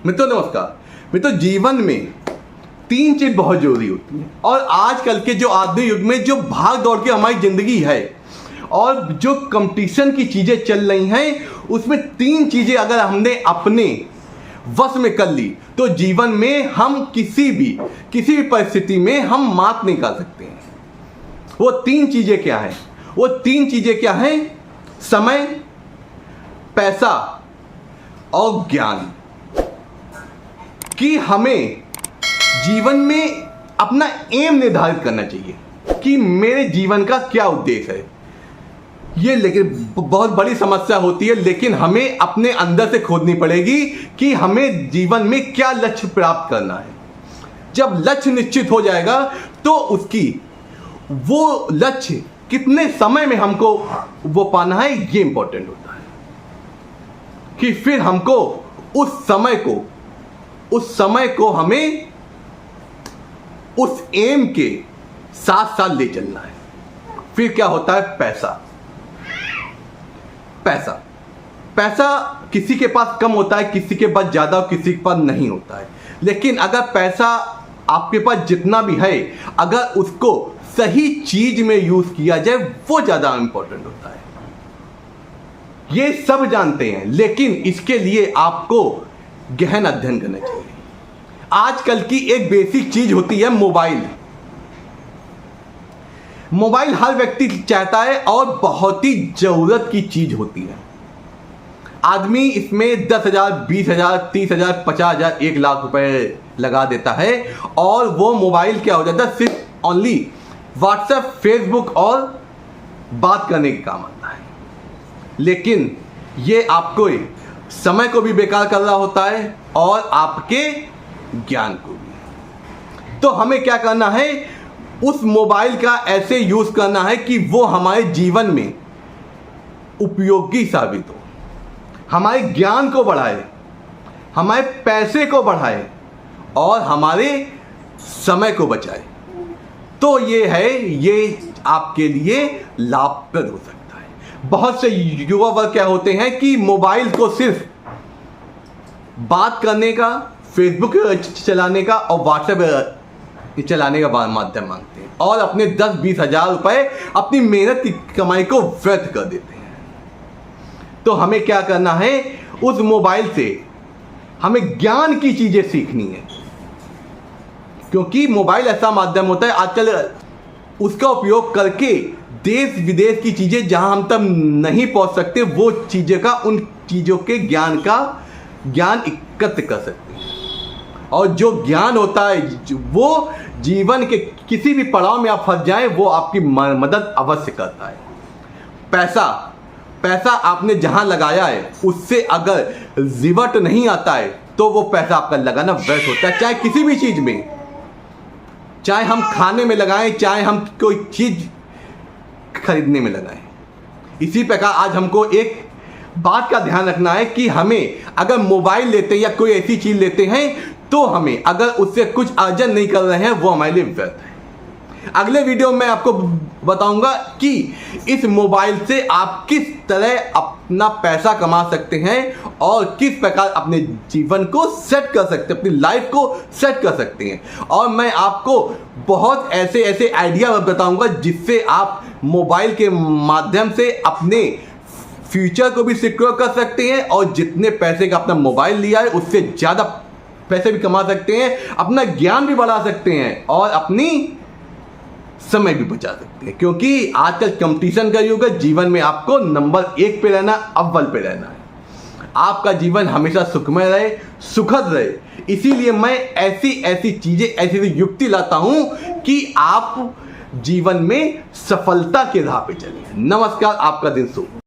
मित्रों नमस्कार। मित्रों, जीवन में तीन चीज बहुत जरूरी होती है और आजकल के जो आधुनिक युग में जो भाग दौड़ के हमारी जिंदगी है और जो कंपटीशन की चीजें चल रही हैं, उसमें तीन चीजें अगर हमने अपने वश में कर ली तो जीवन में हम किसी भी परिस्थिति में हम मात नहीं कर सकते हैं। वो तीन चीजें क्या हैं? वो तीन चीजें क्या हैं? समय, पैसा और ज्ञान। कि हमें जीवन में अपना एम निर्धारित करना चाहिए कि मेरे जीवन का क्या उद्देश्य है। ये लेकिन बहुत बड़ी समस्या होती है, लेकिन हमें अपने अंदर से खोदनी पड़ेगी कि हमें जीवन में क्या लक्ष्य प्राप्त करना है। जब लक्ष्य निश्चित हो जाएगा तो वो लक्ष्य कितने समय में हमको वो पाना है, ये इंपॉर्टेंट होता है कि फिर हमको उस समय को हमें उस एम के साथ साथ ले चलना है। फिर क्या होता है? पैसा किसी के पास कम होता है, किसी के पास ज्यादा और किसी के पास नहीं होता है। लेकिन अगर पैसा आपके पास जितना भी है, अगर उसको सही चीज में यूज किया जाए, वो ज्यादा इंपॉर्टेंट होता है। ये सब जानते हैं, लेकिन इसके लिए आपको गहन अध्ययन करना चाहिए। आजकल की एक बेसिक चीज होती है मोबाइल हर व्यक्ति चाहता है और बहुत ही जरूरत की चीज होती है। आदमी इसमें 10,000, 20,000, 30,000, 50,000, 1,00,000 रुपए लगा देता है और वो मोबाइल क्या हो जाता है? सिर्फ ओनली व्हाट्सएप, फेसबुक और बात करने के काम आता है। लेकिन ये आपको समय को भी बेकार कर रहा होता है और आपके ज्ञान को भी। तो हमें क्या करना है? उस मोबाइल का ऐसे यूज करना है कि वो हमारे जीवन में उपयोगी साबित हो, हमारे ज्ञान को बढ़ाए, हमारे पैसे को बढ़ाए और हमारे समय को बचाए। तो ये आपके लिए लाभप्रद हो सकता है। बहुत से युवा वर्ग क्या होते हैं कि मोबाइल को सिर्फ बात करने का, फेसबुक चलाने का और व्हाट्सएप चलाने का माध्यम मांगते हैं और अपने 10-20 हजार रुपए अपनी मेहनत की कमाई को व्यर्थ कर देते हैं। तो हमें क्या करना है? उस मोबाइल से हमें ज्ञान की चीजें सीखनी है, क्योंकि मोबाइल ऐसा माध्यम होता है आजकल, उसका उपयोग करके देश विदेश की चीजें जहां हम तक नहीं पहुंच सकते, वो चीजें का, उन चीजों के ज्ञान एकत्र कर सकते हैं। और जो ज्ञान होता है वो जीवन के किसी भी पड़ाव में आप फंस जाएं, वो आपकी मदद अवश्य करता है। पैसा आपने जहां लगाया है उससे अगर रिवर्ट नहीं आता है तो वो पैसा आपका लगाना व्यर्थ होता है। चाहे किसी भी चीज में, चाहे हम खाने में लगाएं, चाहे हम कोई चीज खरीदने में लगाएं। इसी प्रकार आज हमको एक बात का ध्यान रखना है कि हमें अगर मोबाइल लेते हैं या कोई ऐसी चीज लेते हैं तो हमें अगर उससे कुछ अर्जन नहीं कर रहे हैं, वो हमारे लिए व्यर्थ है। अगले वीडियो में मैं आपको बताऊंगा कि इस मोबाइल से आप किस तरह अपना पैसा कमा सकते हैं और किस प्रकार अपने जीवन को सेट कर सकते हैं, अपनी लाइफ को सेट कर सकते हैं। और मैं आपको बहुत ऐसे आइडिया बताऊंगा जिससे आप मोबाइल के माध्यम से अपने फ्यूचर को भी सिक्योर कर सकते हैं और जितने पैसे का अपना मोबाइल लिया है उससे ज़्यादा पैसे भी कमा सकते हैं, अपना ज्ञान भी बढ़ा सकते हैं और अपनी समय भी बचा सकते हैं। क्योंकि आजकल कंपटीशन का युग है, जीवन में आपको नंबर 1 पे रहना, अव्वल पे रहना है। आपका जीवन हमेशा सुखमय रहे, सुखद रहे। इसीलिए मैं ऐसी चीजें, ऐसी युक्ति लाता हूं कि आप जीवन में सफलता के राह पे चलिए। नमस्कार, आपका दिन शुभ।